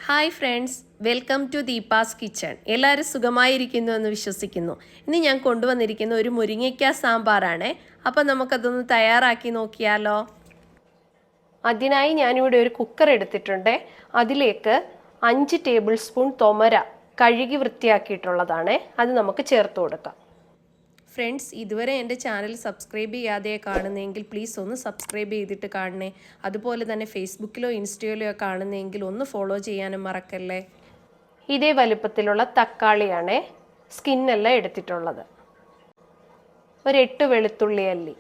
Hi friends, welcome to Deepa's kitchen. എല്ലാവരും സുഖമായിരിക്കുന്നു എന്ന് വിശ്വസിക്കുന്നു. ഇന്ന് ഞാൻ കൊണ്ടുവന്നിരിക്കുന്ന ഒരു മുരിങ്ങയ്ക്ക സാമ്പാറാണ്. അപ്പോൾ നമുക്കതൊന്ന് തയ്യാറാക്കി നോക്കിയാലോ. അതിനായി ഞാനിവിടെ ഒരു കുക്കർ എടുത്തിട്ടുണ്ട്. അതിലേക്ക് 5 ടേബിൾ സ്പൂൺ തൊമര കഴുകി വൃത്തിയാക്കിയിട്ടുള്ളതാണ്. അത് നമുക്ക് ചേർത്ത് കൊടുക്കാം. ഫ്രണ്ട്സ്, ഇതുവരെ എൻ്റെ ചാനൽ സബ്സ്ക്രൈബ് ചെയ്യാതെ കാണുന്നതെങ്കിൽ പ്ലീസ് ഒന്ന് സബ്സ്ക്രൈബ് ചെയ്തിട്ട് കാണണേ. അതുപോലെ തന്നെ ഫേസ്ബുക്കിലോ ഇൻസ്റ്റയിലോ കാണുന്നതെങ്കിൽ ഒന്ന് ഫോളോ ചെയ്യാനും മറക്കല്ലേ. ഇതേ വലുപ്പത്തിലുള്ള തക്കാളിയാണ് സ്കിന്നെല്ലാം എടുത്തിട്ടുള്ളത്. ഒരു 8 വെളുത്തുള്ളി അല്ലി,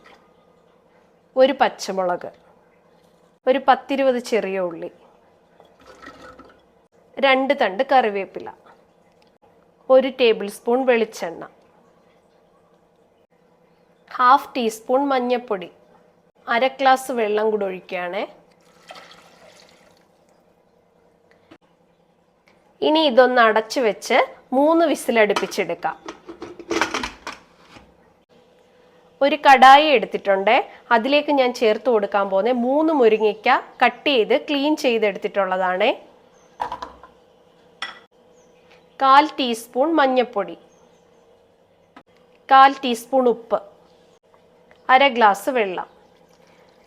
ഒരു പച്ചമുളക്, ഒരു 10-20 ചെറിയ ഉള്ളി, 2 തണ്ട് കറിവേപ്പില, 1 ടേബിൾ സ്പൂൺ വെളിച്ചെണ്ണ, 1/2 ടീസ്പൂൺ മഞ്ഞൾപ്പൊടി, 1/2 ഗ്ലാസ് വെള്ളം കൂടി ഒഴിക്കുകയാണ്. ഇനി ഇതൊന്ന് അടച്ചു വെച്ച് 3 വിസിലടുപ്പിച്ചെടുക്കാം. ഒരു കടായി എടുത്തിട്ടുണ്ട്. അതിലേക്ക് ഞാൻ ചേർത്ത് കൊടുക്കാൻ പോകുന്നത് 3 മുരിങ്ങയ്ക്ക കട്ട് ചെയ്ത് ക്ലീൻ ചെയ്തെടുത്തിട്ടുള്ളതാണ്. 1/4 ടീസ്പൂൺ മഞ്ഞൾപ്പൊടി, 1/4 ടീസ്പൂൺ ഉപ്പ്, 1/2 ഗ്ലാസ് വെള്ളം.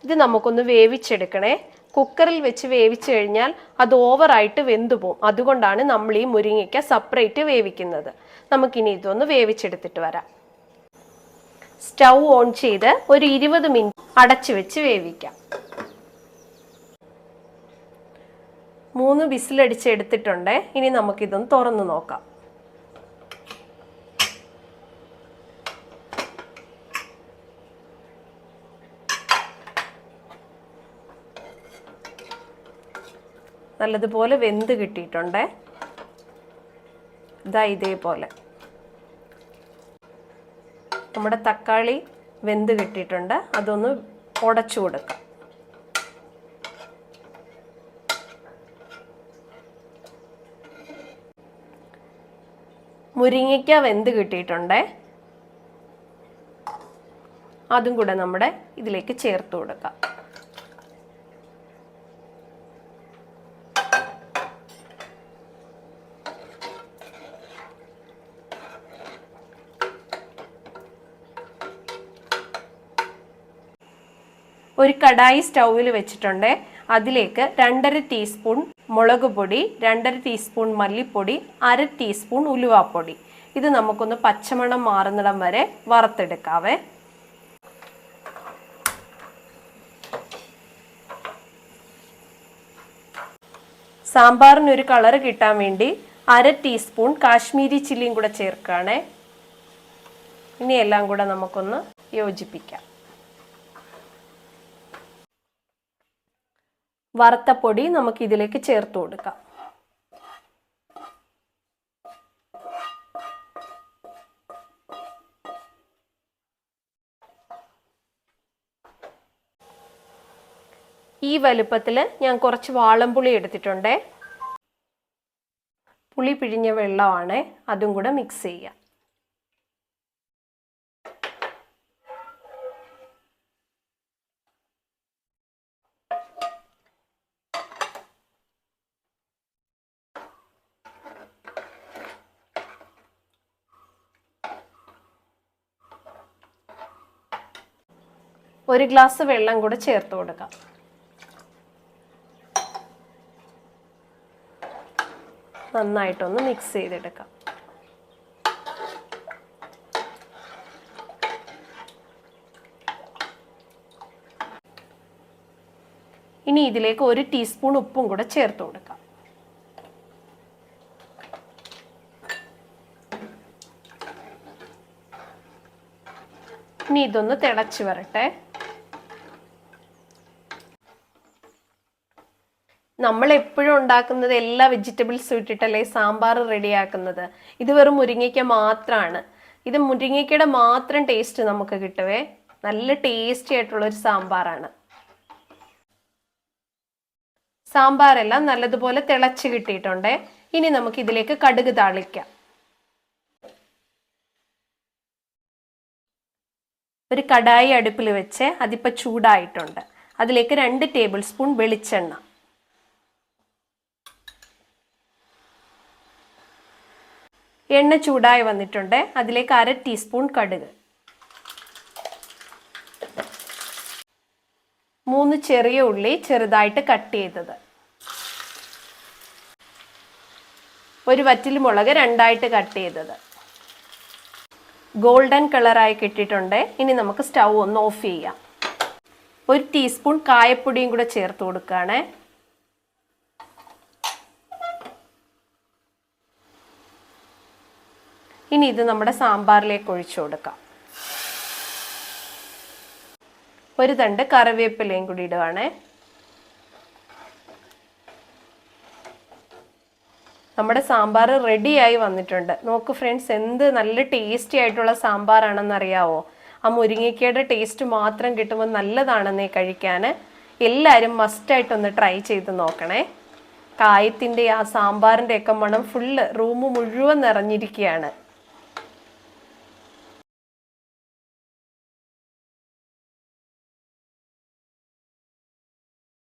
ഇത് നമുക്കൊന്ന് വേവിച്ചെടുക്കണേ. കുക്കറിൽ വെച്ച് വേവിച്ചു കഴിഞ്ഞാൽ അത് ഓവറായിട്ട് വെന്തു പോകും. അതുകൊണ്ടാണ് നമ്മൾ ഈ മുരിങ്ങയ്ക്ക സെപ്പറേറ്റ് വേവിക്കുന്നത്. നമുക്കിനി ഇതൊന്ന് വേവിച്ചെടുത്തിട്ട് വരാം. സ്റ്റൗ ഓൺ ചെയ്ത് ഒരു 20 മിനിറ്റ് അടച്ചു വെച്ച് വേവിക്കാം. 3 വിസിലടിച്ചെടുത്തിട്ടുണ്ട്. ഇനി നമുക്കിതൊന്ന് തുറന്നു നോക്കാം. നല്ലതുപോലെ വെന്ത് കിട്ടിയിട്ടുണ്ട്. ഇതാ ഇതേപോലെ നമ്മുടെ തക്കാളി വെന്ത് കിട്ടിയിട്ടുണ്ട്. അതൊന്ന് ഉടച്ചു കൊടുക്കാം. മുരിങ്ങയ്ക്ക വെന്ത് കിട്ടിയിട്ടുണ്ട്. അതും കൂടെ നമ്മുടെ ഇതിലേക്ക് ചേർത്ത് കൊടുക്കാം. ഒരു കടായി സ്റ്റൗവിൽ വെച്ചിട്ടുണ്ട്. അതിലേക്ക് 2.5 ടീസ്പൂൺ മുളക് പൊടി, 2.5 ടീസ്പൂൺ മല്ലിപ്പൊടി, 1/2 ടീസ്പൂൺ ഉലുവാപ്പൊടി. ഇത് നമുക്കൊന്ന് പച്ചമണം മാറുന്നിടം വരെ വറുത്തെടുക്കാവേ. സാമ്പാറിനൊരു കളർ കിട്ടാൻ വേണ്ടി 1/2 ടീസ്പൂൺ കാശ്മീരി ചില്ലിയും കൂടെ ചേർക്കുകയാണേ. ഇനി എല്ലാം കൂടെ നമുക്കൊന്ന് യോജിപ്പിക്കാം. വറുത്ത പൊടി നമുക്ക് ഇതിലേക്ക് ചേർത്ത് കൊടുക്കാം. ഈ വലുപ്പത്തിൽ ഞാൻ കുറച്ച് വാളംപുളി എടുത്തിട്ടുണ്ട്. പുളി പിഴിഞ്ഞ വെള്ളമാണ്. അതും കൂടെ മിക്സ് ചെയ്യാം. ഒരു ഗ്ലാസ് വെള്ളം കൂടെ ചേർത്ത് കൊടുക്കാം. നന്നായിട്ടൊന്ന് മിക്സ് ചെയ്തെടുക്കാം. ഇനി ഇതിലേക്ക് 1 ടീസ്പൂൺ ഉപ്പും കൂടെ ചേർത്ത് കൊടുക്കാം. ഇനി ഇതൊന്ന് തിളച്ച് വരട്ടെ. നമ്മൾ എപ്പോഴും ഉണ്ടാക്കുന്നത് എല്ലാ വെജിറ്റബിൾസും ഇട്ടിട്ടല്ലേ സാമ്പാർ റെഡിയാക്കുന്നത്. ഇത് വെറും മുരിങ്ങയ്ക്ക മാത്രമാണ്. ഇത് മുരിങ്ങയ്ക്കയുടെ മാത്രം ടേസ്റ്റ് നമുക്ക് കിട്ടുവേ. നല്ല ടേസ്റ്റി ആയിട്ടുള്ളൊരു സാമ്പാറാണ്. സാമ്പാറെല്ലാം നല്ലതുപോലെ തിളച്ച് കിട്ടിയിട്ടുണ്ട്. ഇനി നമുക്ക് ഇതിലേക്ക് കടുക് താളിക്കാം. ഒരു കടായി അടുപ്പിൽ വെച്ച് അതിപ്പോൾ ചൂടായിട്ടുണ്ട്. അതിലേക്ക് 2 ടേബിൾ സ്പൂൺ വെളിച്ചെണ്ണ, എണ്ണ ചൂടായി വന്നിട്ടുണ്ട്. അതിലേക്ക് 1/2 ടീസ്പൂൺ കടുക്, 3 ചെറിയ ഉള്ളി ചെറുതായിട്ട് കട്ട് ചെയ്തത്, ഒരു വറ്റൽമുളക് 2ആയിട്ട് കട്ട് ചെയ്തത്. ഗോൾഡൻ കളറായി കിട്ടിയിട്ടുണ്ട്. ഇനി നമുക്ക് സ്റ്റൗ ഒന്ന് ഓഫ് ചെയ്യാം. 1 ടീസ്പൂൺ കായപ്പൊടിയും കൂടെ ചേർത്ത് കൊടുക്കുകയാണ്. ഇനി ഇത് നമ്മുടെ സാമ്പാറിലേക്ക് ഒഴിച്ചു കൊടുക്കാം. ഒരു തണ്ട് കറിവേപ്പിലയും കൂടി ഇടുവാണ്. നമ്മുടെ സാമ്പാർ റെഡിയായി വന്നിട്ടുണ്ട്. നോക്കൂ ഫ്രണ്ട്സ്, എന്ത് നല്ല ടേസ്റ്റി ആയിട്ടുള്ള സാമ്പാറാണെന്നറിയാവോ? ആ മുരിങ്ങയ്ക്കയുടെ ടേസ്റ്റ് മാത്രം കിട്ടുമ്പോൾ നല്ലതാണെന്നേ കഴിക്കാൻ. എല്ലാവരും മസ്റ്റായിട്ടൊന്ന് ട്രൈ ചെയ്ത് നോക്കണേ. കായത്തിൻ്റെ ആ സാമ്പാറിൻ്റെ ഒക്കെ മണം ഫുള്ള് റൂം മുഴുവൻ നിറഞ്ഞിരിക്കുകയാണ്.